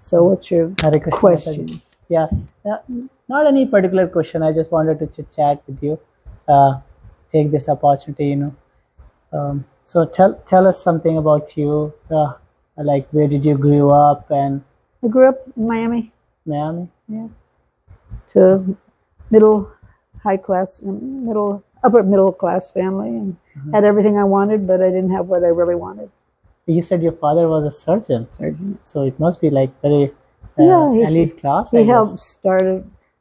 So what's your Hare Krishna, questions? Yeah, not any particular question. I just wanted to chit chat with you. Take this opportunity, so tell us something about you. Like where did you grow up and I grew up in Miami. Miami? Yeah. To upper middle class family, and had everything I wanted, but I didn't have what I really wanted. You said your father was a surgeon, so it must be like very elite class. He helped start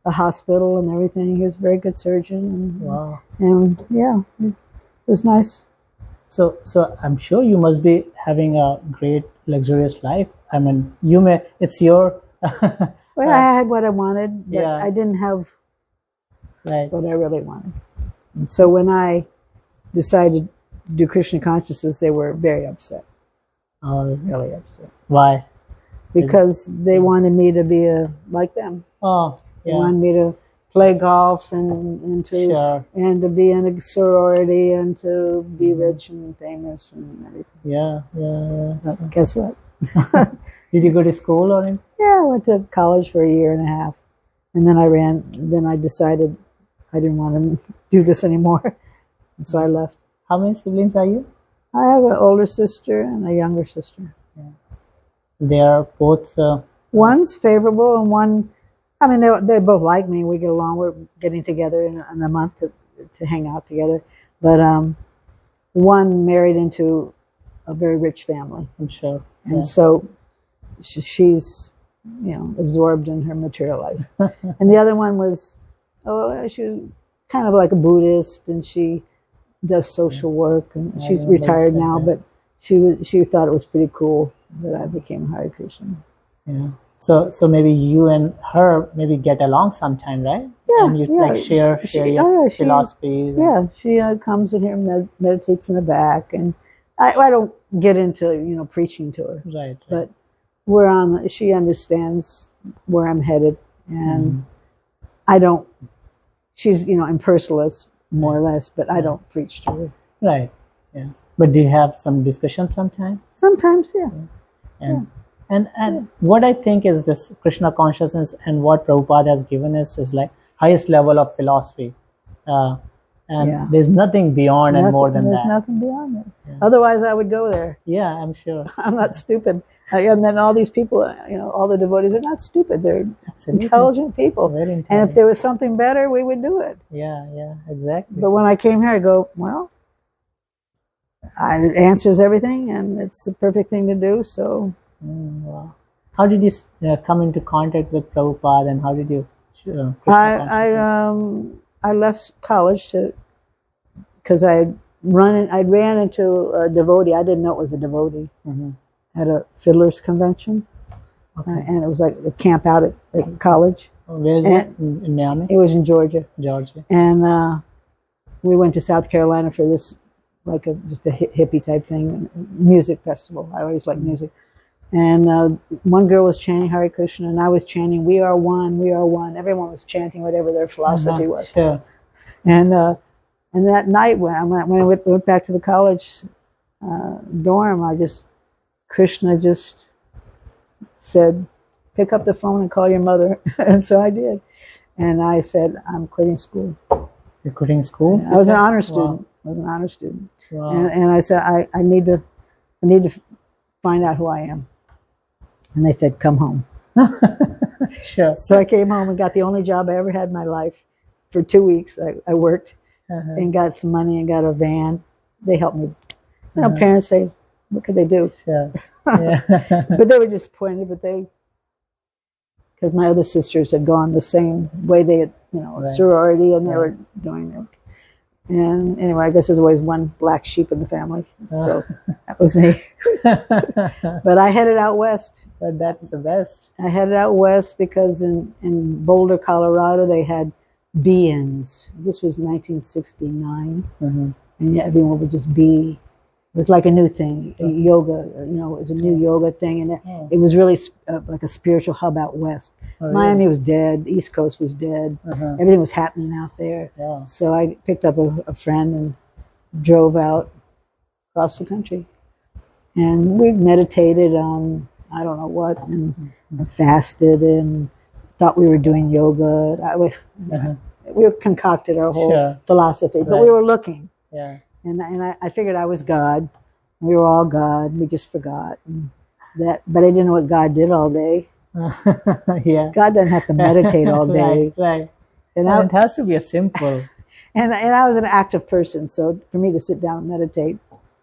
a hospital and everything. He was a very good surgeon. And, wow. And yeah, it was nice. So I'm sure you must be having a great luxurious life. I mean, it's your. Well, I had what I wanted, but Yeah. I didn't have Right. what I really wanted. And so when I decided to do Krishna consciousness, they were very upset. Oh, Really upset. why? Because they wanted me to be like them. Oh, They yeah. wanted me to play golf and to Sure. and to be in a sorority and to be rich and famous and everything. Yeah. But guess what? Did you go to school or anything? Yeah, I went to college for a year and a half, and then I decided I didn't want to do this anymore, and so I left. How many siblings are you? I have an older sister and a younger sister. They are both. One's favorable, and one, I mean, they both like me. We get along. We're getting together in a month to hang out together. But one married into a very rich family, I'm sure. and so she's, absorbed in her material life. And the other one was, she kind of like a Buddhist, and she does social work, and she's retired now, but she thought it was pretty cool that I became Hare Krishna. Yeah. So maybe you and her maybe get along sometime, right? Yeah. And you like share your philosophies. Yeah, she comes in here and meditates in the back, and I don't get into preaching to her, Right. but she understands where I'm headed, and I don't. She's impersonalist more or less, but I don't preach to her. Right. Yeah. But do you have some discussion sometime? Sometimes, yeah. And what I think is this Krishna consciousness and what Prabhupada has given us is like highest level of philosophy. And there's nothing beyond and more than that. There's nothing beyond that. Yeah. Otherwise, I would go there. Yeah, I'm sure. I'm not stupid. And then all these people, all the devotees are not stupid. They're intelligent people. Very intelligent. And if there was something better, we would do it. Yeah, exactly. But when I came here, I go, well, it answers everything, and it's the perfect thing to do, so... Wow. How did you come into contact with Prabhupada, and how did you? I left college because I ran into a devotee. I didn't know it was a devotee at a fiddlers convention, and it was like a camp out at college. Where is it? In Miami? It was in Georgia. And we went to South Carolina for this, like just a hippie type thing, music festival. I always like music. And one girl was chanting Hare Krishna, and I was chanting, "We are one, we are one." Everyone was chanting whatever their philosophy was. Sure. And that night when I went back to the college dorm, Krishna just said, "Pick up the phone and call your mother." And so I did. And I said, "I'm quitting school." You're quitting school? I was an honor student. Wow. I was an honor student. Wow. And I said, I need to find out who I am. And they said, "Come home." Sure. So I came home and got the only job I ever had in my life. For 2 weeks, I worked and got some money and got a van. They helped me. Parents say, what could they do? Sure. Yeah. But they were disappointed, because my other sisters had gone the same way. They had, Right. sorority, and they were doing it. And anyway, I guess there's always one black sheep in the family. So that was me. But I headed out west. But that's the best. I headed out west because in Boulder, Colorado, they had be-ins. This was 1969. And everyone would just be. It was like a new thing, yoga. It was a new yoga thing, and it was really like a spiritual hub out west. Miami was dead. The East Coast was dead. Everything was happening out there. Yeah. So I picked up a friend and drove out across the country, and we meditated on I don't know what, and fasted and thought we were doing yoga. We concocted our whole philosophy, but we were looking. Yeah. And I figured I was God. We were all God. We just forgot that, but I didn't know what God did all day. Yeah. God doesn't have to meditate all day. Right. And it has to be a simple. And I was an active person, so for me to sit down and meditate,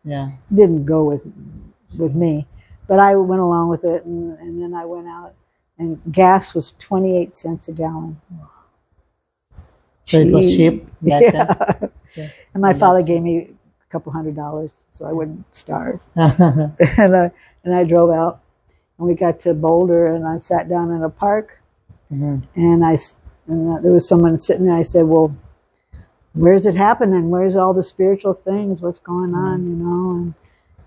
didn't go with me. But I went along with it, and then I went out, and gas was 28 cents a gallon. So it was cheap back then? Yeah. And my father gave me a couple $100 so I wouldn't starve. And I drove out, and we got to Boulder, and I sat down in a park, and there was someone sitting there. I said, well, where's it happening? Where's all the spiritual things? What's going on, you know?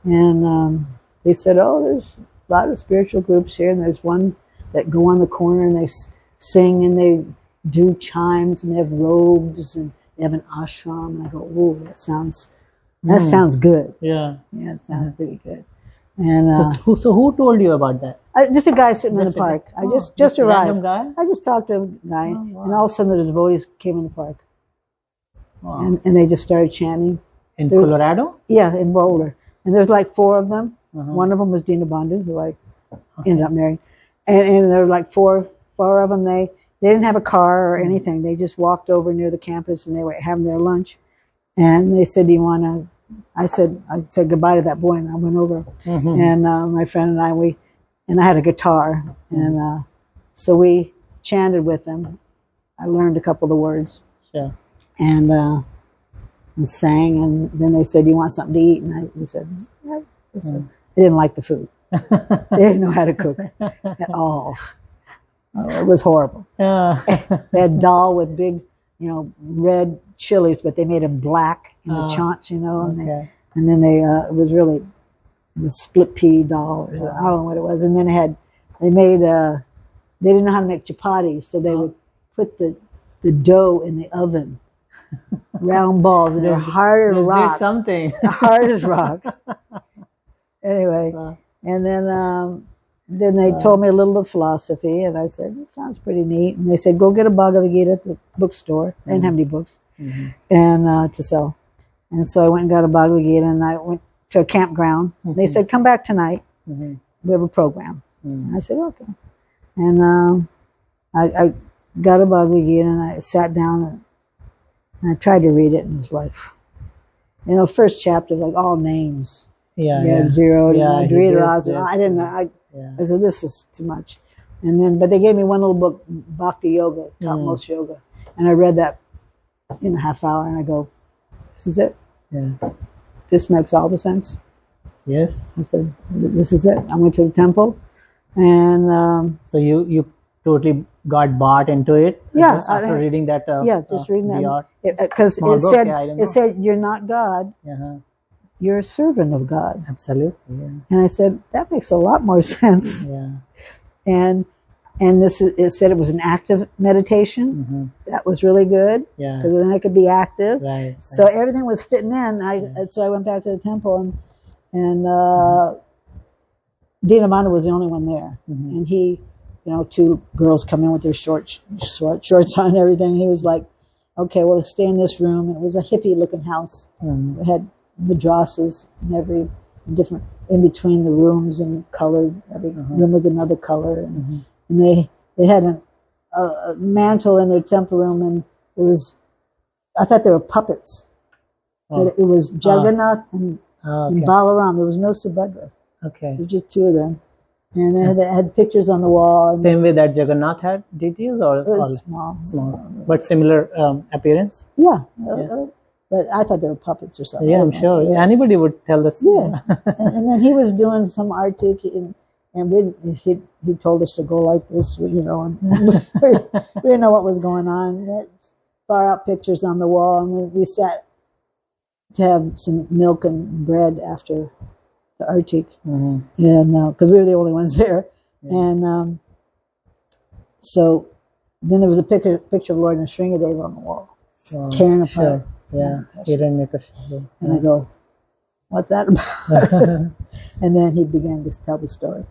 And they said, oh, there's a lot of spiritual groups here, and there's one that go on the corner, and they sing, and they do chimes, and they have robes, and they have an ashram. And I go, oh, that sounds good. Yeah. Yeah, it sounds pretty good. And so who told you about that? just a guy sitting in the park. I just arrived. Random guy? I just talked to a guy, and all of a sudden the devotees came in the park. Wow. And they just started chanting. In Colorado? Yeah, in Boulder. And there's like 4 of them. One of them was Dina Bandhu, who I ended up marrying. And there were like four of them. They didn't have a car or anything. They just walked over near the campus, and they were having their lunch. And they said, do you want to... I said goodbye to that boy, and I went over. And my friend and I had a guitar. And so we chanted with them. I learned a couple of the words. Sure. And sang, and then they said, do you want something to eat? And we said, yeah. They didn't like the food. They didn't know how to cook at all. It was horrible. They had dal with big, red chilies, but they made them black in the chaunts, and then it was split pea dal. I don't know what it was. And then they didn't know how to make chapatis, so they would put the dough in the oven. Round balls, and they're hard as rocks. Something hard as rocks. Anyway, and then they told me a little of philosophy, and I said, it sounds pretty neat. And they said, go get a Bhagavad Gita at the bookstore. They didn't have any books and to sell. And so I went and got a Bhagavad Gita, and I went to a campground. They said, come back tonight. We have a program. And I said, okay. And I got a Bhagavad Gita, and I sat down, and I tried to read it, and it was like, first chapter, like all names. Zero. I didn't know. I said, this is too much. But they gave me one little book, Bhakti Yoga, Topmost Yoga. And I read that in a half hour, and I go, this is it? Yeah. This makes all the sense? Yes. I said, this is it. I went to the temple, and... so you totally got bought into it? Yeah. After reading that? Just reading that. Because it said, you're not God. You're a servant of God. Absolutely. Yeah. And I said, that makes a lot more sense. Yeah. And it said it was an active meditation. That was really good. Yeah. So then I could be active. Right. So everything was fitting in. So I went back to the temple, and Dina Bandhu was the only one there. And he, 2 girls come in with their shorts on and everything. He was like, okay, well, stay in this room. It was a hippie-looking house. It had madrasas in different in between the rooms, and colored. Every room was another color, and they had a mantle in their temple room, and I thought they were puppets. It was Jagannath and Balaram. There was no Subhadra. Okay. There were just 2 of them, and they had pictures on the wall. Same way that Jagannath had deities, or it was small, but similar appearance. Yeah. But I thought they were puppets or something. Yeah, I'm sure. Yeah. Anybody would tell us. Yeah. and then he was doing some artik, and he told us to go like this, and we didn't know what was going on. Far out pictures on the wall, and we sat to have some milk and bread after the artik, and because we were the only ones there, and so then there was a picture of Lord Nrsingadeva on the wall, tearing apart. Yeah, and I go, what's that about? And then he began to tell the story.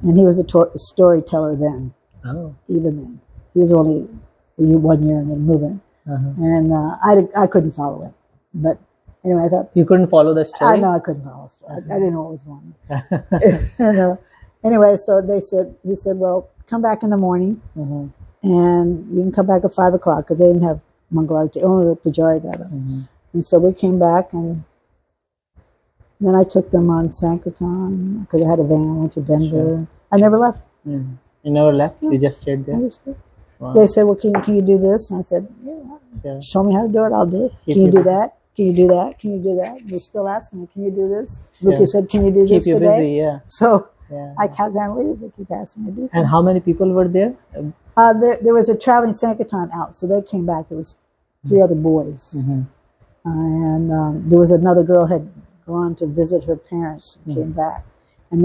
And he was a storyteller then. Oh. Even then. He was only 1 year in the movement. And I couldn't follow it. But anyway, I thought... You couldn't follow the story? I couldn't follow the story. I didn't know what was going on. And, anyway, so he said, well, come back in the morning. And you can come back at 5 o'clock because they didn't have Mangalarti. Only the Pujari got up. And so we came back, and then I took them on Sankirtan because I had a van. Went to Denver. Sure. I never left. You never left? No. You just stayed there? Wow. They said, well, can you do this? And I said, yeah, show me how to do it, I'll do it. Can you do that? Can you do that? Can you do that? They still asking me, can you do this? Luki said, can you do this today? Keep you busy, yeah. So I can't believe they keep asking me to do things. And how many people were there? There was a traveling Sankirtan out, so they came back. There was 3 other boys. And there was another girl had gone to visit her parents and came back. And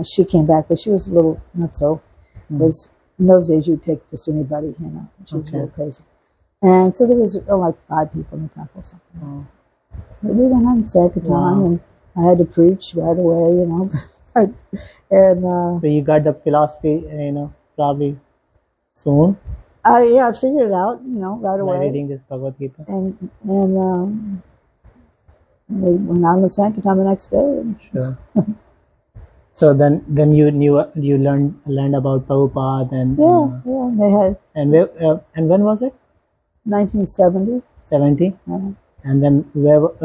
she came back, but she was a little not so, because in those days you'd take just anybody, She was a little crazy. And so there was like 5 people in the temple or something. But we went on Sankirtan, and I had to preach right away, and so you got the philosophy, probably soon. I figured it out, right away. By reading this Bhagavad Gita. And we went out on Sankirtan the next day. Sure. So then you learned about Prabhupada and they had. And when was it? 1970. 70. And then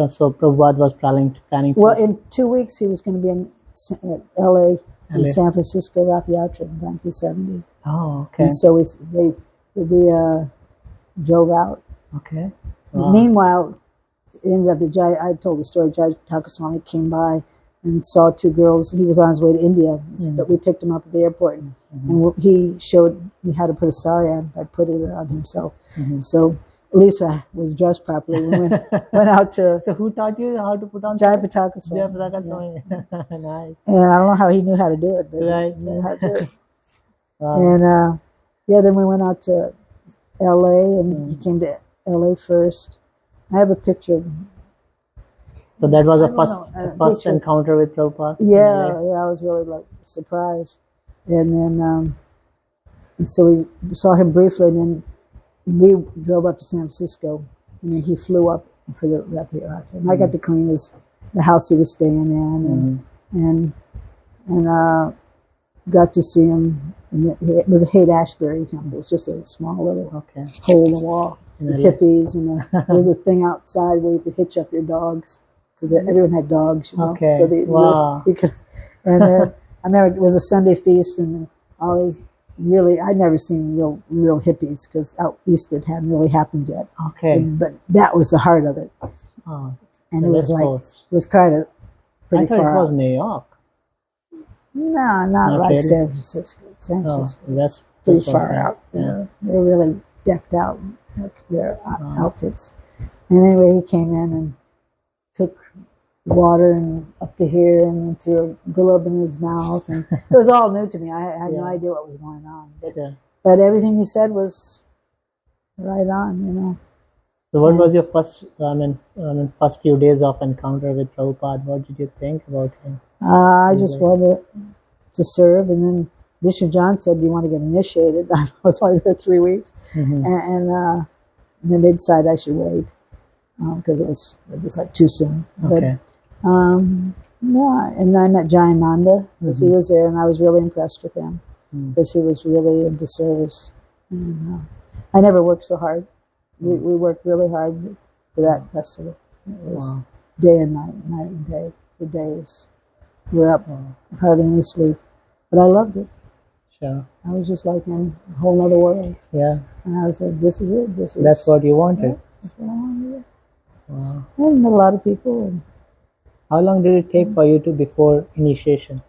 so Prabhupada was planning to. Well, in 2 weeks he was going to be in LA and San Francisco Rath Yatra in 1970. Oh, okay. And so we drove out. Okay. Wow. Meanwhile, ended up I told the story. Jai Takaswami came by and saw 2 girls. He was on his way to India, but we picked him up at the airport, and he showed me how to put a sari on by putting it on himself. So Lisa was dressed properly. We went out to. So who taught you how to put on? Jai Takaswami. Nice. And I don't know how he knew how to do it, but he knew how to do it. And then we went out to LA, and he came to LA first. I have a picture of him. So that was the first encounter with Prabhupada? Yeah, I was really surprised. And then, so we saw him briefly, and then we drove up to San Francisco, and then he flew up for the Rath Yatra. And I got to clean the house he was staying in, and got to see him. And it was a Haight-Ashbury temple. It was just a small little hole in the wall with hippies, and there was a thing outside where you could hitch up your dogs. Because everyone had dogs, Okay. So you could, and I remember it was a Sunday feast, and all these I'd never seen real hippies, because out east it hadn't really happened yet. Okay. But that was the heart of it. Oh, and it was kind of pretty far. I thought it was New York. No, not like really? San Francisco. San Francisco. That's pretty far out. Yeah. They're really decked out in their outfits. And anyway, he came in and took water and up to here and threw a gulab in his mouth, and it was all new to me. I had no idea what was going on, but everything he said was right on, So what was your first few days of encounter with Prabhupada? What did you think about him? I just wanted to serve, and then Vishnu John said, do you want to get initiated? I was only there 3 weeks, and then they decided I should wait. Because it was just too soon. Okay. But, and I met Jayananda, because he was there, and I was really impressed with him, because he was really into service. And I never worked so hard. We worked really hard for that festival. It was day and night and day, for days. We were up hardly any sleep. But I loved it. Sure. I was just like in a whole other world. Yeah. And I was like, this is it. That's what you wanted. Yeah, that's what I wanted. Wow. I met a lot of people. How long did it take for you before initiation?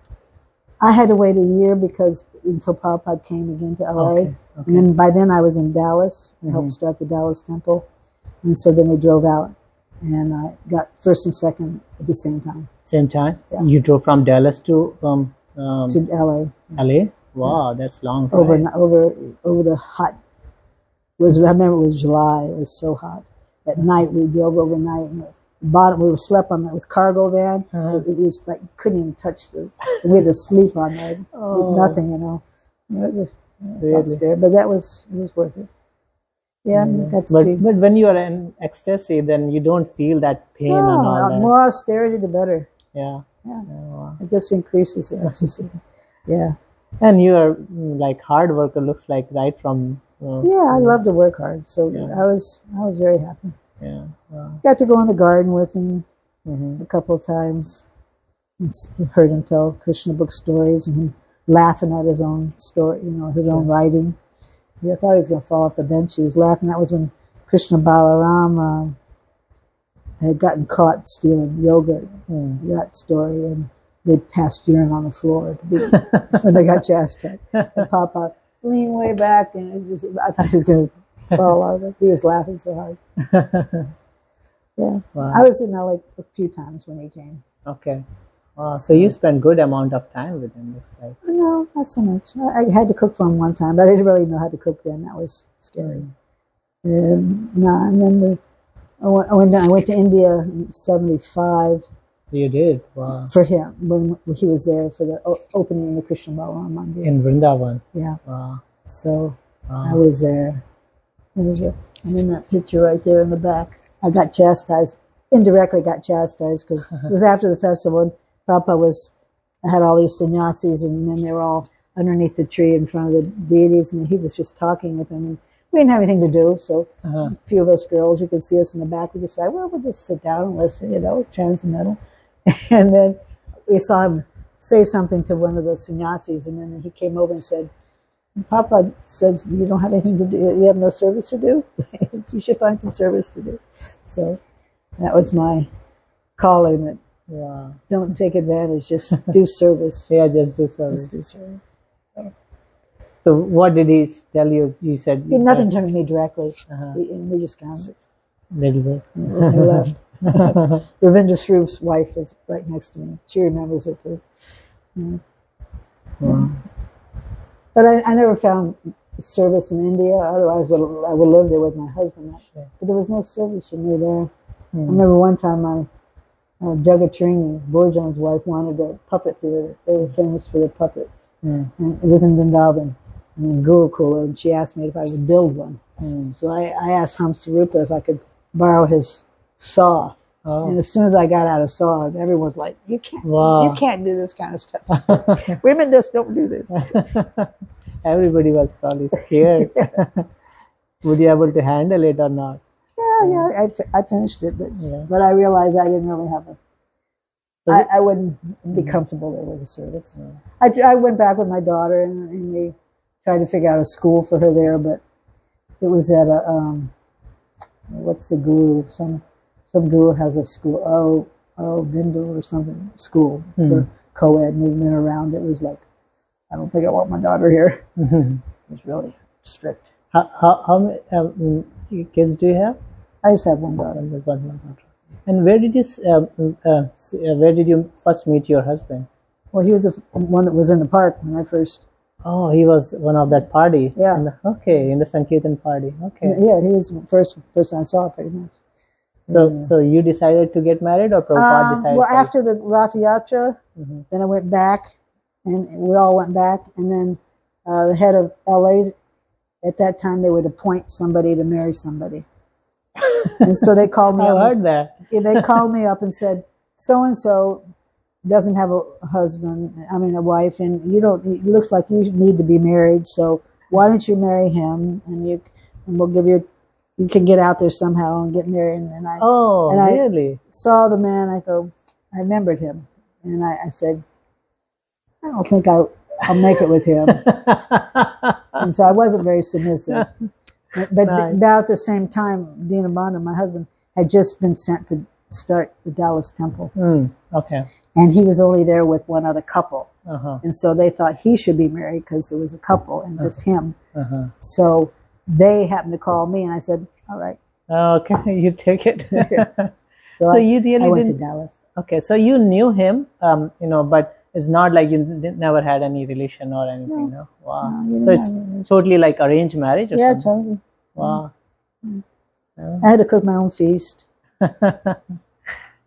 I had to wait a year until Prabhupada came again to LA. Okay. And then by then I was in Dallas. I helped start the Dallas temple. And so then we drove out, and I got first and second at the same time. Same time? Yeah. You drove from Dallas to LA. LA? Wow, that's long. Over the hot. I remember it was July. It was so hot. At night we drove overnight, and bottom. We slept on that was cargo van. It was like couldn't even touch we had to sleep on that with nothing, you know. It was not scary, but it was worth it. Yeah, got to see. But when you are in ecstasy, then you don't feel that pain and all that. The more austerity, the better. Yeah. Wow. It just increases the ecstasy. Yeah. And you are like hard worker. Looks like right from. I love to work hard, so I was very happy. Yeah. Wow. Got to go in the garden with him a couple of times. Heard him tell Krishna book stories and him laughing at his own story, you know, his own writing. I thought he was going to fall off the bench. He was laughing. That was when Krishna Balaram had gotten caught stealing yogurt. That story, and they passed urine on the floor when they got chastised. And Papa leaned way back, and I thought he was going to fall over. He was laughing so hard. Yeah, wow. I was in LA a few times when he came. Okay. Wow. So you spent good amount of time with him, looks like. No, not so much. I had to cook for him one time, but I didn't really know how to cook then. That was scary. And then I went to India in '75. You did? Wow. For him, when he was there for the opening of the Krishna Balaram Mandir. In Vrindavan? Yeah. Wow. So I was there. I'm in that picture right there in the back. I got chastised, indirectly got chastised, because it was after the festival, and Prabhupada had all these sannyasis, and then they were all underneath the tree in front of the deities, and he was just talking with them, and we didn't have anything to do, so a few of us girls, you could see us in the back, we decided, well, we'll just sit down and listen, you know, transcendental. And then we saw him say something to one of the sannyasis, and then he came over and said, Prabhupada says, you don't have anything to do, you have no service to do? You should find some service to do. So that was my calling, that don't take advantage, just do service. Yeah, just do service. Just do service. So what did he tell you? You said... Nothing to me directly. We just counted. Little bit. And we left. Ravindra Sroop's wife is right next to me. She remembers it too. Wow. But I never found service in India. Otherwise, I would live there with my husband. But there was no service for me there. I remember one time Jagatrini, Borjan's wife, wanted a puppet theater. They were famous for their puppets. And it was in Vrindavan, in Gurukula, and she asked me if I would build one. So I asked Hamsarupa if I could borrow his saw. And as soon as I got out of saw, everyone was like, you can't do this kind of stuff. Women just don't do this. Everybody was probably scared. Would you be able to handle it or not? Yeah, I finished it, but I realized I didn't really have I wouldn't be comfortable there with the service. I went back with my daughter, and we tried to figure out a school for her there, but it was at a, what's the guru? Some guru has a school, Bindu or something, school for co-ed, and we went around. It was like, I don't think I want my daughter here. It was really strict. How many kids do you have? I just have one daughter. And where did you first meet your husband? Well, he was the one that was in the park when I first. Oh, he was one of that party. Yeah. In the Sankirtan party. Okay. Yeah, he was the first person I saw, pretty much. So you decided to get married, or Prabhupada decided? Well, after the Rath Yatra, then I went back, and we all went back, and then the head of LA, at that time, they would appoint somebody to marry somebody. And so they called me up. I heard that. They called me up and said, so-and-so doesn't have a wife, and it looks like you need to be married, so why don't you marry him, and we'll give you, you can get out there somehow and get married. And I really? saw the man, I remembered him, and I said, I don't think I'll make it with him. And so I wasn't very submissive. But about the same time, Dinabandhu, my husband, had just been sent to start the Dallas temple. Okay. And he was only there with one other couple. And so they thought he should be married because there was a couple and just him. So they happened to call me, and I said, all right. Okay, you take it. So you really I went to Dallas. Okay, so you knew him, but it's not like you never had any relation or anything, no? Wow. No, so it's totally like arranged marriage or something? Yeah, totally. Wow. I had to cook my own feast.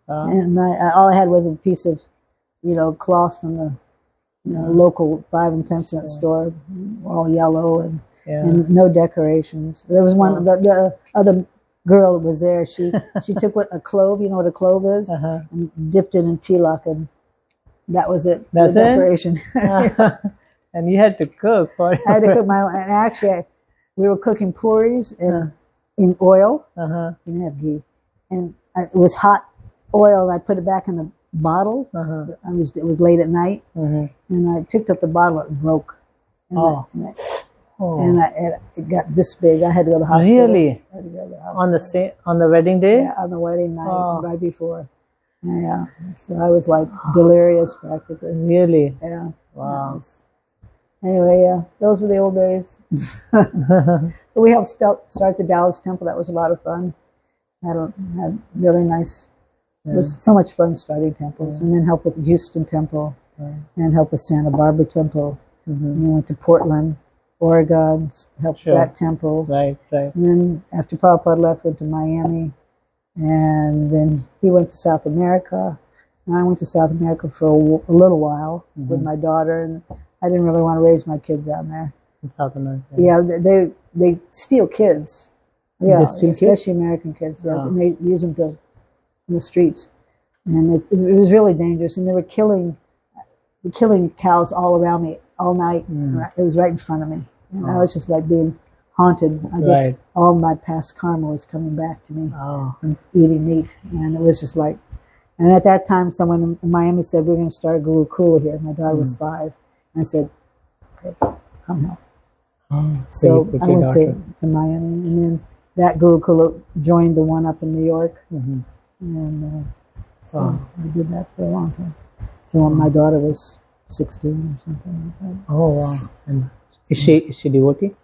And all I had was a piece of, cloth from the local 5 and 10 cent store, all yellow and no decorations. There was one the other girl that was there. She took a clove, you know what a clove is, and dipped it in tilak, and that was it. That's the decoration. And you had to cook for. I had to cook my own. And actually, we were cooking puris in oil. We didn't have ghee, and it was hot oil. And I put it back in the bottle. It was late at night, and I picked up the bottle. It broke. And it got this big. I had to go to the hospital. Really? I had to go to the hospital. On the wedding day? Yeah, on the wedding night, right before. Yeah. So I was like delirious practically. Really? Yeah. Wow. Anyway, yeah, those were the old days. But we helped start the Dallas Temple. That was a lot of fun. Had really nice. It was so much fun starting temples, and then help with the Houston Temple, and help with Santa Barbara Temple. And we went to Portland, Oregon, helped that temple. Right. And then after Prabhupada left, went to Miami, and then he went to South America, and I went to South America for a little while with my daughter, and I didn't really want to raise my kid down there. In South America. Yeah, they steal kids. Yeah, They steal especially kids? American kids. Yeah, and they use them in the streets, and it was really dangerous. And they were killing cows all around me all night. It was right in front of me, and I was just like being haunted. I guess all my past karma was coming back to me from eating meat, and it was just like. And at that time, someone in Miami said, "We're going to start a Gurukula here." My daughter was 5, and I said, "Okay, come help." So I went to Miami, and then that Gurukula joined the one up in New York, and so I did that for a long time. So when my daughter was 16 or something like that. Oh wow! And is she devotee?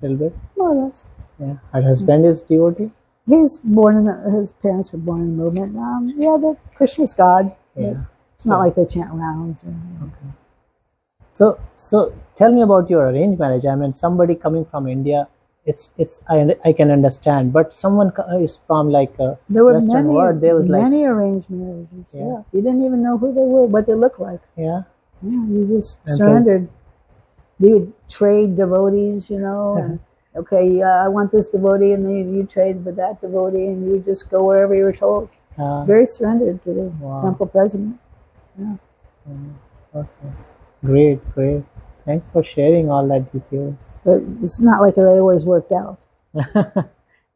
Little bit. More or less. Yeah. Her husband is devotee. His parents were born in the movement. But Krishna's God. Yeah. It's not like they chant rounds. Or anything. Okay. So tell me about your arranged marriage. I mean, somebody coming from India, I can understand, but someone is from like a Western world. There was many arranged marriages. Yeah. You didn't even know who they were, what they looked like. Yeah. You just surrendered. You would trade devotees, and okay, I want this devotee, and then you trade with that devotee, and you would just go wherever you were told. Very surrendered to the temple president. Yeah. Okay. Great. Thanks for sharing all that details. But it's not like it always worked out.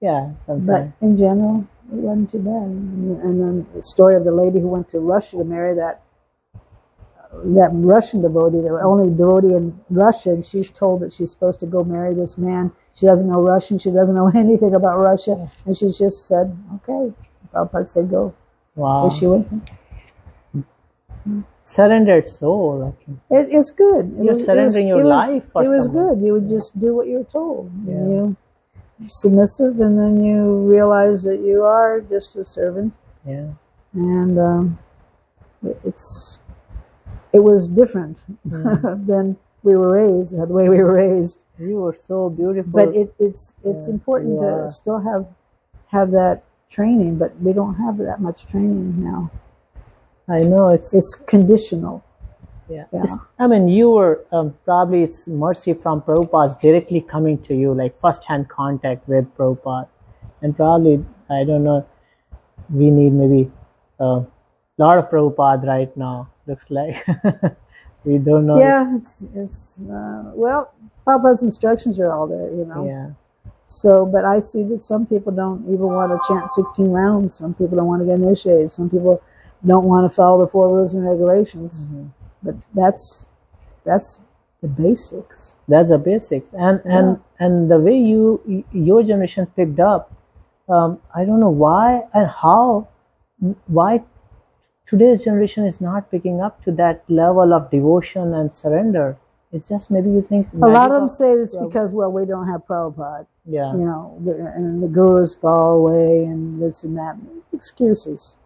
Yeah, sometimes. But in general, it wasn't too bad. And then the story of the lady who went to Russia to marry that Russian devotee, the only devotee in Russia, and she's told that she's supposed to go marry this man. She doesn't know Russian. She doesn't know anything about Russia. And she just said, okay. Prabhupada said, go. Wow. So she went. Surrendered soul. It's good. You're surrendering your life for someone. It was someone. good. You would just do what you were told. Yeah. You submissive, and then you realize that you are just a servant. Yeah. And it was different than we were raised, the way we were raised. You were so beautiful. But it's important to still have that training, but we don't have that much training now. I know it's conditional. Yeah. I mean, you were probably it's mercy from Prabhupada directly coming to you, like first-hand contact with Prabhupada, and probably I don't know. We need maybe a lot of Prabhupada right now. Looks like we don't know. Yeah, well, Prabhupada's instructions are all there, Yeah. So, but I see that some people don't even want to chant 16 rounds. Some people don't want to get initiated. Some people don't want to follow the 4 rules and regulations. But that's the basics. That's the basics, and the way your generation picked up. I don't know why and how. Why today's generation is not picking up to that level of devotion and surrender. It's just maybe you think a lot of them say it's because we don't have Prabhupada. Yeah. And the gurus fall away and this and that. It's excuses.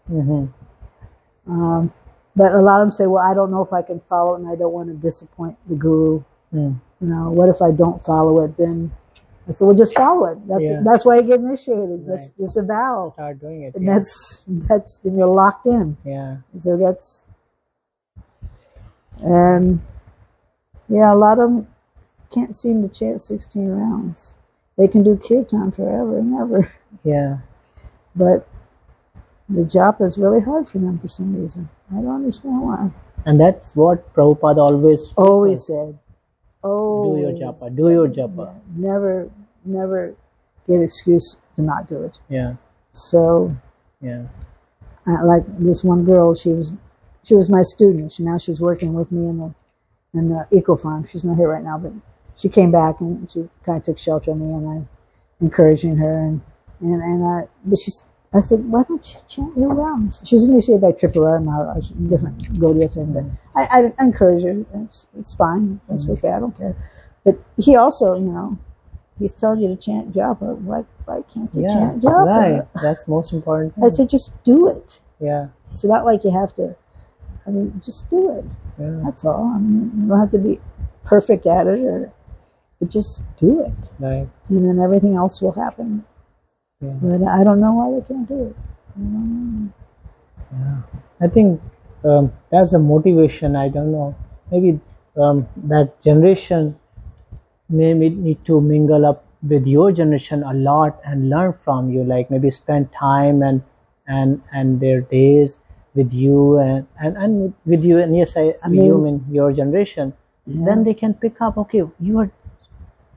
But a lot of them say, well, I don't know if I can follow it, and I don't want to disappoint the guru. What if I don't follow it? Then I said, well, just follow it. That's why you get initiated. Right. It's a vow. Start doing it. And that's then you're locked in. Yeah. So and a lot of them can't seem to chant 16 rounds. They can do kirtan forever and ever. Yeah. But the japa is really hard for them for some reason. I don't understand why. And that's what Prabhupada always said. Do your japa. Do your japa. Yeah. Never give excuse to not do it. Yeah. So, like this one girl, she was my student. Now she's working with me in the eco farm. She's not here right now, but she came back and she kind of took shelter of me, and I'm encouraging her. I said, why don't you chant your rounds? She's initiated by Tripurara Maharaj, different Gaudiya thing, but I encourage her. It's fine. That's okay. I don't care. But he also, he's telling you to chant japa. Why can't you chant japa? Right. That's most important. I said, just do it. Yeah. It's not like you have to. Just do it. Yeah. That's all. You don't have to be perfect at it, but just do it. Right. And then everything else will happen. Yeah. But I don't know why they can't do it. I don't know. Yeah. I think that's a motivation. I don't know. Maybe that generation may need to mingle up with your generation a lot and learn from you. Like maybe spend time and their days with you and with you. And yes, I mean your generation. Yeah. Then they can pick up. Okay, you are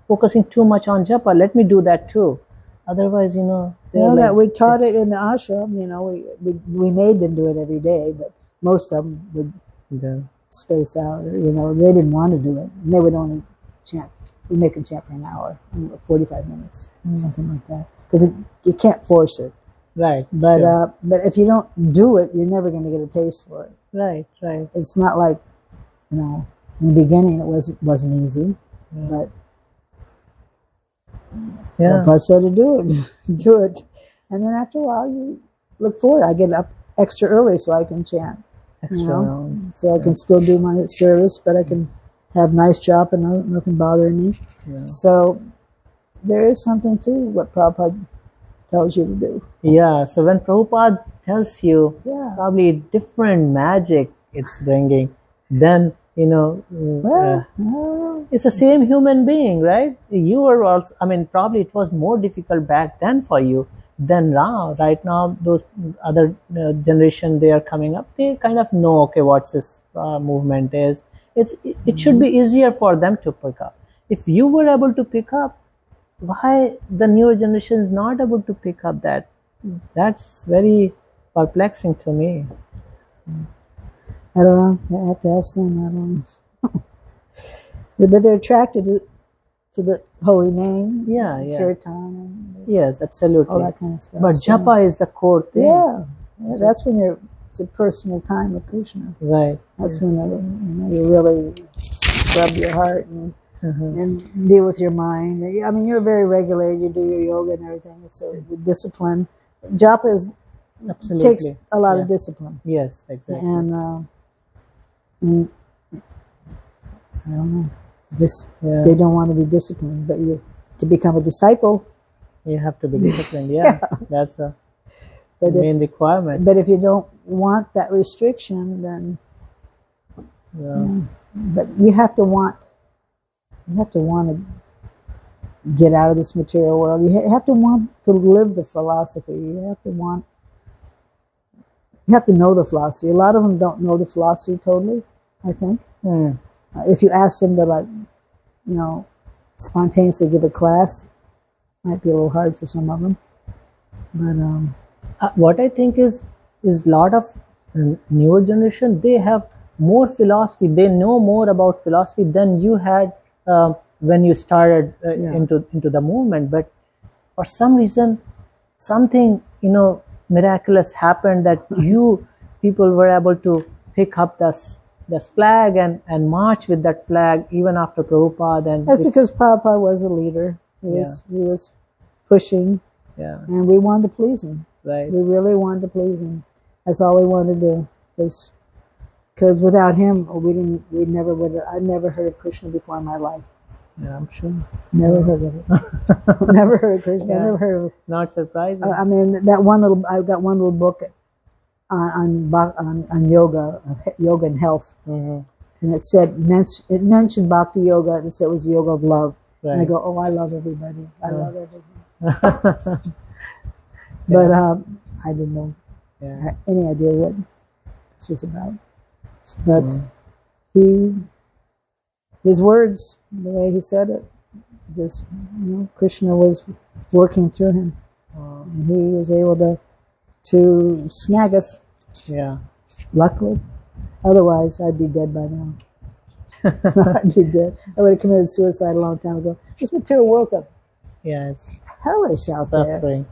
focusing too much on japa. Let me do that too. Otherwise, that we taught it in the ashram. We made them do it every day, but most of them would space out. Or, they didn't want to do it, and they would only chant. We make them chant for an hour, 45 minutes, something like that, because you can't force it. Right. But but if you don't do it, you're never going to get a taste for it. Right. Right. It's not like in the beginning it wasn't easy, but. Yeah. Prabhupada said to do it. And then after a while, you look forward. I get up extra early so I can chant. So I can still do my service, but I can have nice job and nothing bothering me. Yeah. So there is something to what Prabhupada tells you to do. Yeah. So when Prabhupada tells you probably different magic it's bringing, then it's the same human being, right? You were also, probably it was more difficult back then for you than now. Right now, those other generation, they are coming up, they kind of know, okay, what this movement is. It should be easier for them to pick up. If you were able to pick up, why the newer generation is not able to pick up that? That's very perplexing to me. I don't know. I have to ask them. I don't know. But they're attracted to the holy name. Yeah. Kirtan. Yes, absolutely. All that kind of stuff. But japa is the core thing. Yeah. That's when it's a personal time with Krishna. Right. That's when you really rub your heart and deal with your mind. You're very regulated. You do your yoga and everything. So the discipline. Japa takes a lot of discipline. Yes, exactly. And I don't know. They don't want to be disciplined, but to become a disciple, you have to be disciplined. Yeah. That's the main requirement. But if you don't want that restriction, then but you have to want to get out of this material world. You have to want to live the philosophy. You have to know the philosophy. A lot of them don't know the philosophy totally, I think. If you ask them to spontaneously give a class, might be a little hard for some of them. But what I think is lot of newer generation, they have more philosophy. They know more about philosophy than you had when you started into the movement. But for some reason, something miraculous happened that you people were able to pick up this flag and march with that flag even after Prabhupada. And that's because Prabhupada was a leader. He was pushing, and we wanted to please him. Right. We really wanted to please him. That's all we wanted to do. Because without him, I never heard of Krishna before in my life. Yeah, I'm sure. Never heard of it. Never heard of Krishna. Yeah. Never heard of it. Not surprising. I mean, that one little. I've got one little book on yoga, yoga and health, and it said it mentioned bhakti yoga, and it said it was yoga of love. Right. And I go, oh, I love everybody. I love everything. But I didn't know any idea what this was about. But his words, the way he said it, just Krishna was working through him, and he was able to snag us. Yeah. Luckily, otherwise I'd be dead by now. I'd be dead. I would have committed suicide a long time ago. This material world's a it's hellish out there. suffering.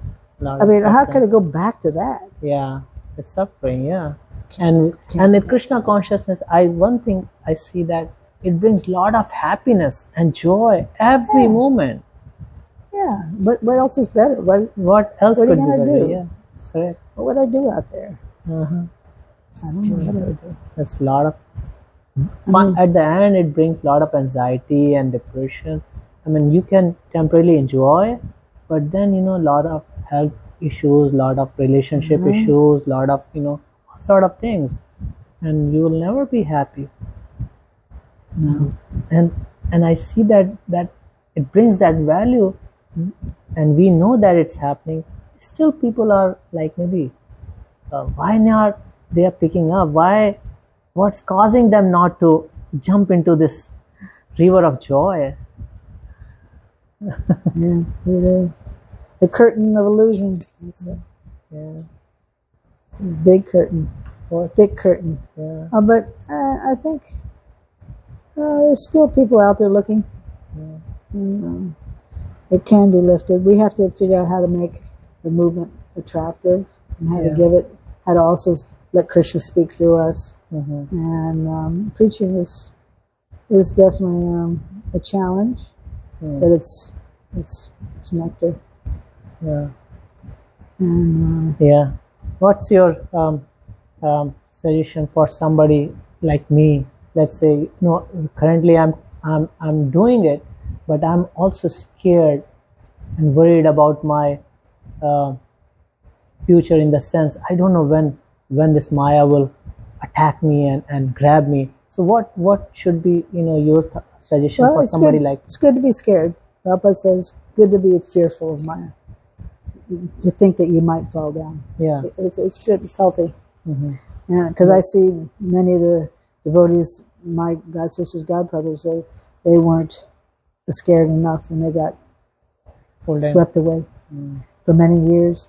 I mean, how could it go back to that? Yeah, it's suffering. Yeah, and in Krishna consciousness, one thing I see that it brings a lot of happiness and joy every moment. Yeah, but what else is better? What else what could are be you gonna better? do? Yeah, correct. What would I do out there? I don't know what I would do. That's a lot of fun. At the end, it brings a lot of anxiety and depression. I mean, you can temporarily enjoy, but then a lot of health issues, a lot of relationship issues, a lot of sort of things, and you will never be happy. No. And I see that it brings that value, and we know that it's happening. Still, people are like, maybe why not they are picking up? What's causing them not to jump into this river of joy? Yeah, the curtain of illusion. That's it. Yeah, Big curtain or thick curtain. yeah, But I think there's still people out there looking. yeah. And, it can be lifted. We have to figure out how to make the movement attractive and how to give it, how to also let Krishna speak through us. And preaching is definitely a challenge, but it's nectar. Yeah. And Yeah. What's your suggestion for somebody like me? Let's say, currently I'm doing it, but I'm also scared and worried about my future, in the sense I don't know when this Maya will attack me and grab me. So what should be your suggestion for somebody like? It's good to be scared. Prabhupada says good to be fearful of Maya. You think that you might fall down. Yeah. It's good. It's healthy. Because I see many of the devotees, my god sisters, god brothers, they weren't scared enough, and they got swept away for many years.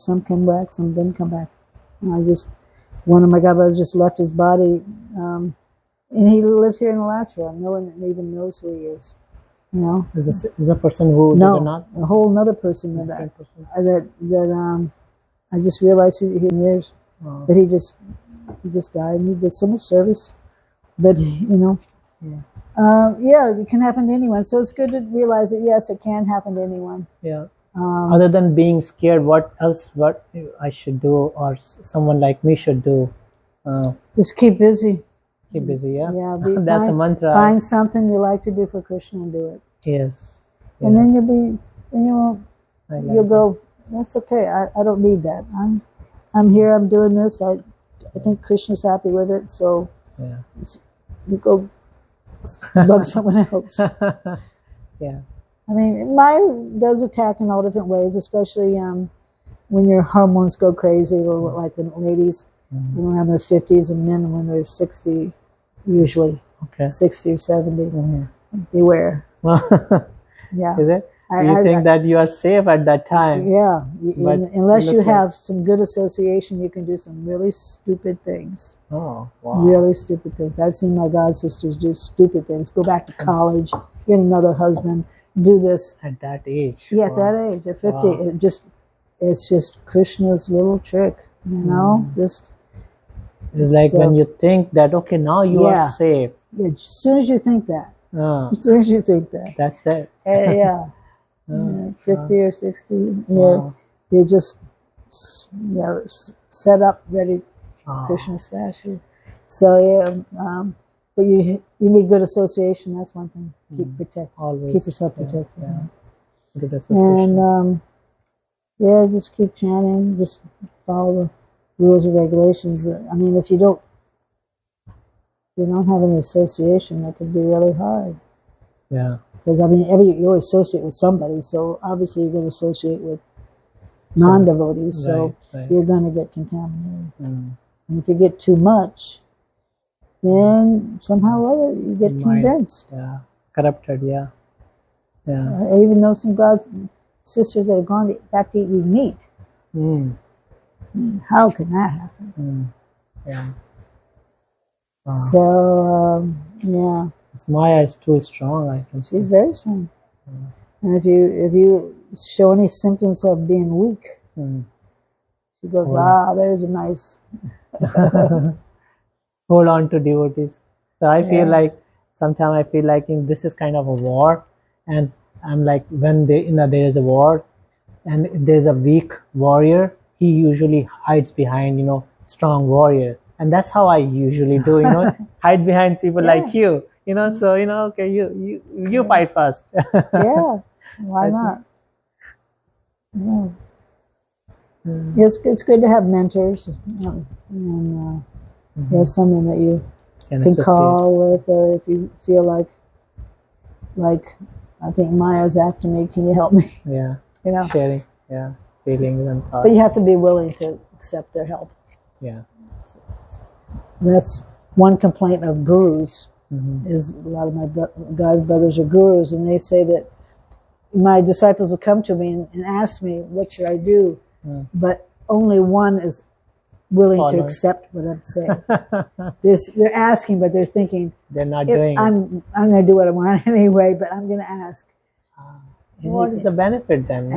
Some came back, some didn't come back. One of my god brothers just left his body, and he lived here in Alachua. No one even knows who he is. Is a person who not a whole another person that I just realized he in years, but he just died. And he did so much service, but it can happen to anyone. So it's good to realize that yes, it can happen to anyone. Yeah. Other than being scared, what I should do, or someone like me should do? Just keep busy. Keep busy, yeah. Yeah, that's a mantra. Find something you like to do for Krishna and do it. Yes. Yeah. And then you'll go, that's okay. I don't need that. I'm here. I'm doing this. I think Krishna's happy with it. So you go bug someone else. Yeah. I mean, Maya does attack in all different ways, especially when your hormones go crazy, or like when ladies around their 50s and men when they're 60, usually 60 or 70. Beware. Yeah. Is it? You think that you are safe at that time? Yeah. Unless you have some good association, you can do some really stupid things. Oh, wow. Really stupid things. I've seen my god sisters do stupid things. Go back to college, get another husband, do this. At that age? Yeah, at that age, at 50. Wow. It's just Krishna's little trick, just... It's like when you think that, okay, now you are safe. Yeah, as soon as you think that. As soon as you think that. That's it. 50 or 60, you're just set up, ready. Krishna smash you. So But you need good association. That's one thing. Always. Keep yourself protected. Yeah. Good association. And yeah, just keep chanting. Just follow the rules and regulations. I mean, if you don't have any association, that can be really hard. Yeah. Because I mean, you always associate with somebody, so obviously you're going to associate with non-devotees, so you're going to get contaminated. And if you get too much, then somehow or other you get convinced. Yeah, corrupted. Yeah. I even know some God's sisters that have gone back to eating meat. I mean, how can that happen? Yeah. So yeah. Maya is too strong, I can see. She's very strong. And if you show any symptoms of being weak, she goes, there's a nice. Hold on to devotees. So I feel like sometimes I feel like this is kind of a war, and I'm like when there is a war, and if there's a weak warrior, he usually hides behind strong warrior, and that's how I usually do. Hide behind people like you. So okay, you fight first. Yeah, why not? Yeah, it's good to have mentors, and there's someone that you can call with, or if you feel like I think Maya's after me, can you help me? Yeah, sharing, feelings and thoughts. But you have to be willing to accept their help. Yeah, that's one complaint of gurus. Is a lot of my God brothers are gurus, and they say that my disciples will come to me and ask me, what should I do? But only one is willing to accept what I'm saying. They're asking, but they're thinking, they're not doing I'm going to do what I want anyway, but I'm going to ask. What is the benefit then?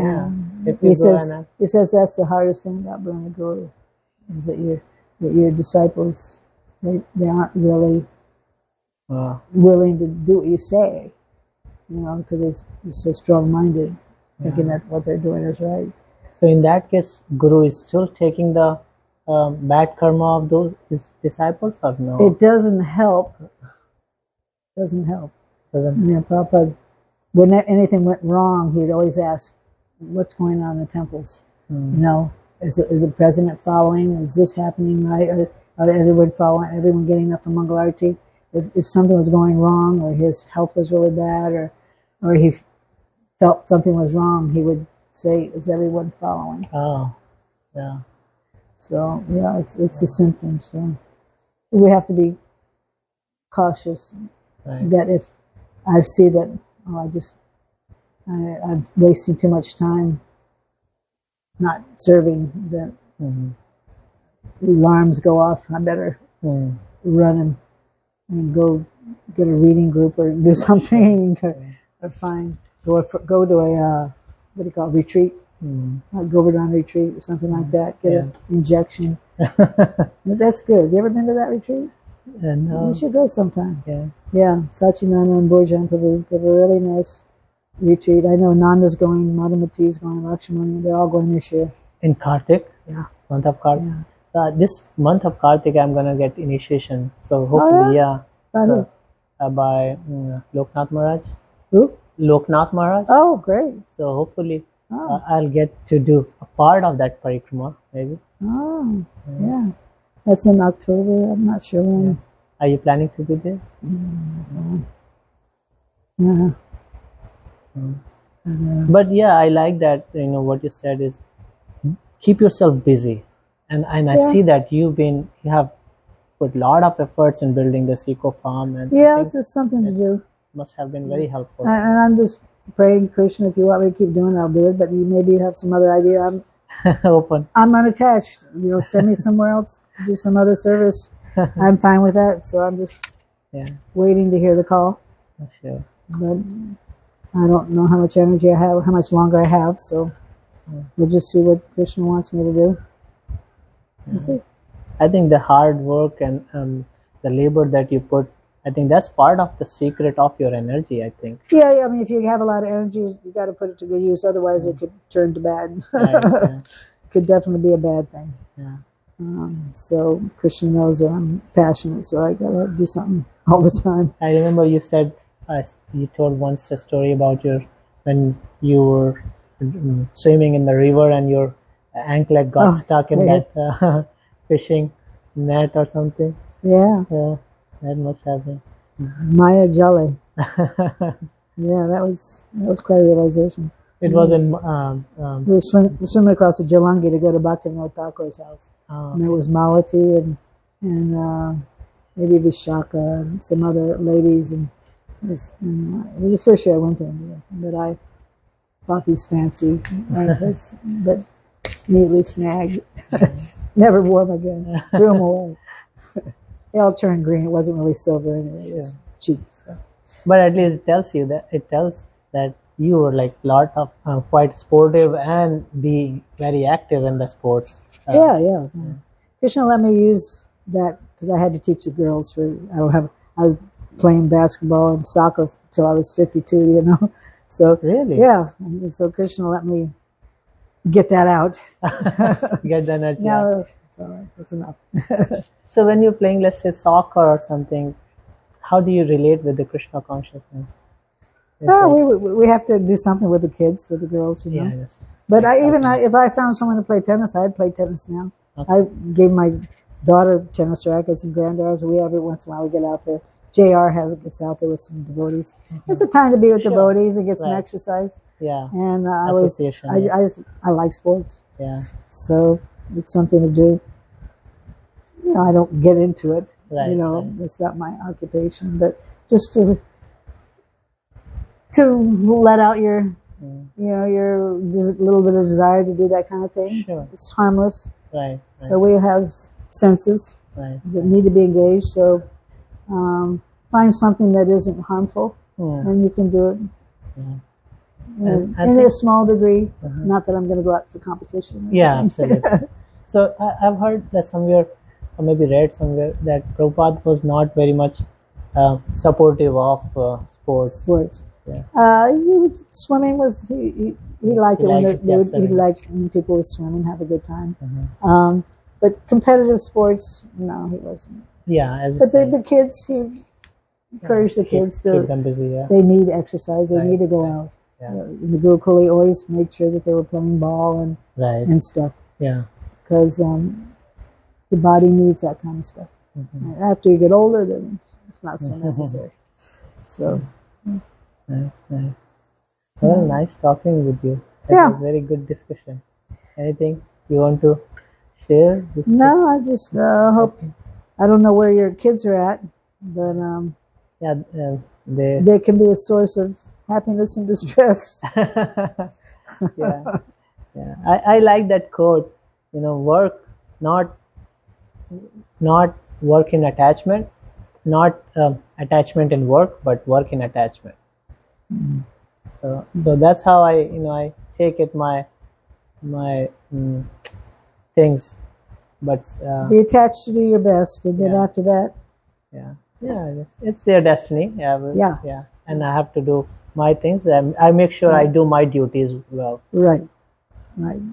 If he says that's the hardest thing about being a guru, is that your disciples, they aren't really willing to do what you say, because they're so strong-minded, thinking that what they're doing is right. So in that case, Guru is still taking the bad karma of his disciples, or no? It doesn't help. Prabhupada, when anything went wrong, he'd always ask, what's going on in the temples? Is the president following? Is this happening right? Are everyone following? Everyone getting up for Mangal Arati? If something was going wrong, or his health was really bad, or he felt something was wrong, he would say, "Is everyone following?" Oh, yeah. So yeah, it's a symptom. So we have to be cautious that if I see that I'm wasting too much time not serving, that the alarms go off. I better run and go get a reading group or do something, or go to a retreat, Govardhan retreat or something like that. Get an injection. That's good. You ever been to that retreat? No. You should go sometime. Yeah. Sachinanda and Borjan Prabhu give a really nice retreat. I know Nanda's going, Madhumati's going, Lakshmani, they're all going this year. In Kartik? Yeah. Month of Kartik? Yeah. So this month of Kartik, I'm going to get initiation. So hopefully, by Loknath Maharaj. Who? Loknath Maharaj. Oh, great. So hopefully, I'll get to do a part of that parikrama, maybe. Oh, yeah. That's in October. I'm not sure when. Yeah. Are you planning to be there? Yeah. But yeah, I like that. What you said is keep yourself busy, and I see that you have put a lot of efforts in building this eco farm, and it's something to do. Must have been very helpful. And I'm just praying, Krishna, if you want me to keep doing it, I'll do it. But maybe you have some other idea. I'm open. I'm unattached. Send me somewhere else, do some other service. I'm fine with that. So I'm just waiting to hear the call. Sure. But I don't know how much energy I have, how much longer I have. So we'll just see what Krishna wants me to do. That's it. I think the hard work and the labor that you put, I think that's part of the secret of your energy, I think. Yeah, I mean, if you have a lot of energy, you got to put it to good use. Otherwise, it could turn to bad. Right, Could definitely be a bad thing. Yeah. So Krishna knows that I'm passionate, so I gotta do something all the time. I remember you said, you told once a story about when you were swimming in the river and your anklet got stuck in that fishing net or something. Yeah. Yeah, that must have been. Maya Jale. Yeah, that was quite a realization. It was in. We were swimming across the Jalangi to go to Bhaktivinoda Thakur's house. And there was Malati and maybe Vishaka and some other ladies. And it was the first year I went to India. But I bought these fancy anklets, but neatly snagged. Never wore them again. Threw them away. They all turned green. It wasn't really silver anyway. It was cheap stuff. But at least it tells that you were like quite sportive and be very active in the sports. Yeah. Krishna let me use that because I had to teach the girls I was playing basketball and soccer till I was 52, you know. So really, yeah. And so Krishna let me get that out. Get the energy. No, it's all right. That's enough. So when you're playing, let's say, soccer or something, how do you relate with the Krishna consciousness? We have to do something with the kids, with the girls, you know. Yeah, but if I found someone to play tennis, I'd play tennis now. Okay. I gave my daughter tennis rackets and granddaughters. Every once in a while we get out there. JR gets out there with some devotees. Mm-hmm. It's a time to be with devotees and get some exercise. Yeah. And I like sports. Yeah. So it's something to do. You know, I don't get into it. Right. You know, it's not my occupation, but just to let out your just a little bit of desire to do that kind of thing. Sure. It's harmless. Right. So we have senses that need to be engaged. So find something that isn't harmful, and you can do it. In a small degree. Not that I'm going to go out for competition. Yeah, absolutely. So I've heard that somewhere, or maybe read somewhere, that Prabhupada was not very much supportive of sports. Yeah. Swimming was he liked it he liked when people were swimming, have a good time. But competitive sports, no, he wasn't. Yeah, but the kids, he encouraged the kids to keep them busy. Yeah. They need exercise. They need to go out. Yeah. The Gurukul always made sure that they were playing ball and stuff. Yeah, because the body needs that kind of stuff. After you get older, then it's not so necessary. So. Nice. Well, nice talking with you. That was very good discussion. Anything you want to share? No, I just hope. I don't know where your kids are at, but they can be a source of happiness and distress. Yeah. I like that quote. You know, work not work in attachment, not attachment in work, but work in attachment. So that's how I take it my things, but be attached to do your best, and then after that, it's their destiny. Yeah, and I have to do my things. I make sure I do my duties well. Right.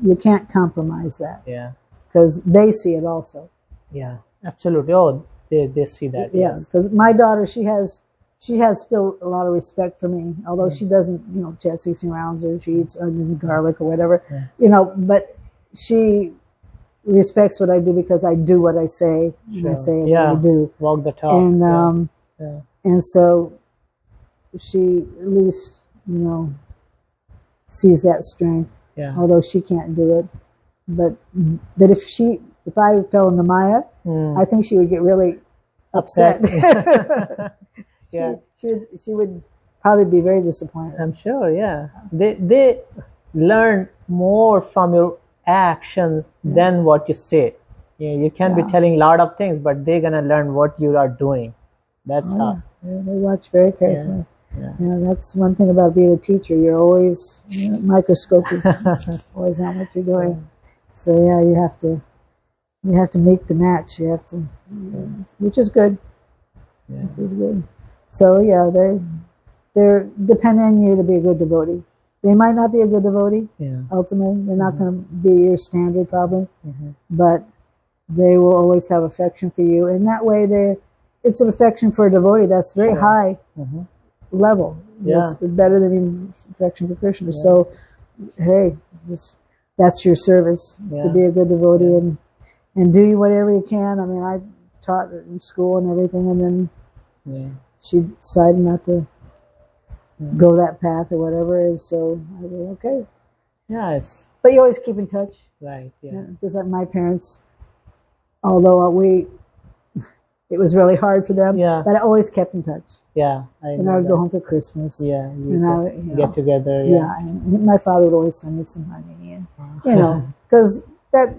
You can't compromise that. Yeah, because they see it also. Yeah, absolutely. Oh, they see that. Yeah, because my daughter, she has still a lot of respect for me, although she doesn't, chest 16 rounds or she eats onions and garlic or whatever, but she respects what I do because I do what I say, and I say what I do. Walk the talk. And, and so she at least, sees that strength, although she can't do it. But if I fell into Maya, I think she would get really upset. She would probably be very disappointed. I'm sure, yeah. They learn more from your action than what you say. You can be telling a lot of things, but they're gonna learn what you are doing. That's how. Yeah, they watch very carefully. Yeah, that's one thing about being a teacher. You're always microscope is always on what you're doing. So you have to make the match. You have to, which is good. Which is good. So they're depending on you to be a good devotee. They might not be a good devotee. Ultimately, they're not going to be your standard probably, but they will always have affection for you, and that way it's an affection for a devotee that's very high level. Yeah. It's better than affection for Krishna. So, hey, that's your service. It's to be a good devotee and do whatever you can. I mean, I taught in school and everything, and then she decided not to go that path or whatever, and so I said, okay. Yeah, it's But you always keep in touch. right. Yeah. Just like my parents, although it was really hard for them, but I always kept in touch. Yeah. And I would go home for Christmas. Yeah. And Get together. Yeah. And my father would always send me some money, and because that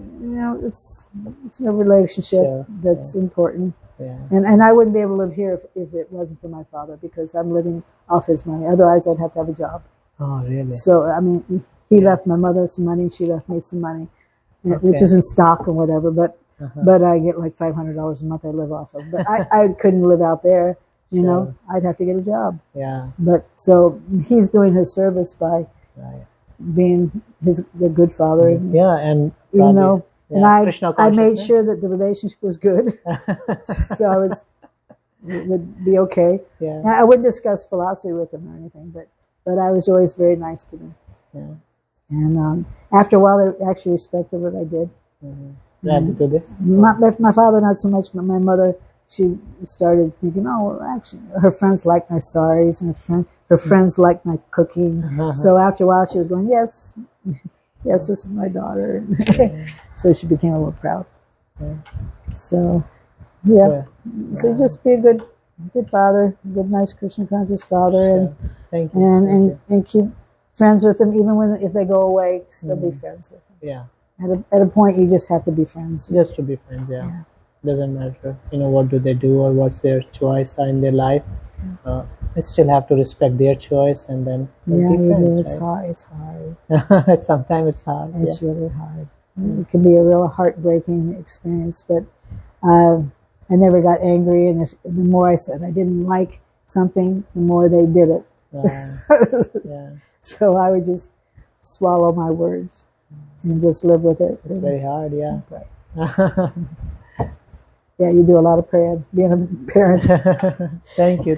it's a relationship that's important. Yeah. And I wouldn't be able to live here if it wasn't for my father, because I'm living off his money. Otherwise, I'd have to have a job. Oh, really? So, I mean, he left my mother some money, she left me some money, which is in stock and whatever, but I get like $500 a month I live off of. But I couldn't live out there, you know. I'd have to get a job. Yeah. But so he's doing his service by being the good father. Yeah, and even though, and I made consciousness. sure that the relationship was good, so I would be okay. Yeah. Now, I wouldn't discuss philosophy with him or anything, but I was always very nice to them. Yeah. And after a while, they actually respected what I did. Glad to do this. My father, not so much, but my mother, she started thinking, oh, well, actually, her friends like my saris, and her friends like my cooking. So after a while, she was going, yes, this is my daughter. So she became a little proud. So, so just be a good father, a good, nice Krishna conscious father, and keep friends with them, even if they go away, still be friends with them. Yeah. At a point, you just have to be friends. Just to be friends, Doesn't matter, what do they do or what's their choice in their life. I still have to respect their choice, and then be friends, It's hard. It's hard. Sometimes it's hard. It's really hard. It can be a real heartbreaking experience, but I never got angry, and the more I said I didn't like something, the more they did it. So I would just swallow my words and just live with it. It's very hard, Yeah, you do a lot of prayer being a parent. Thank you.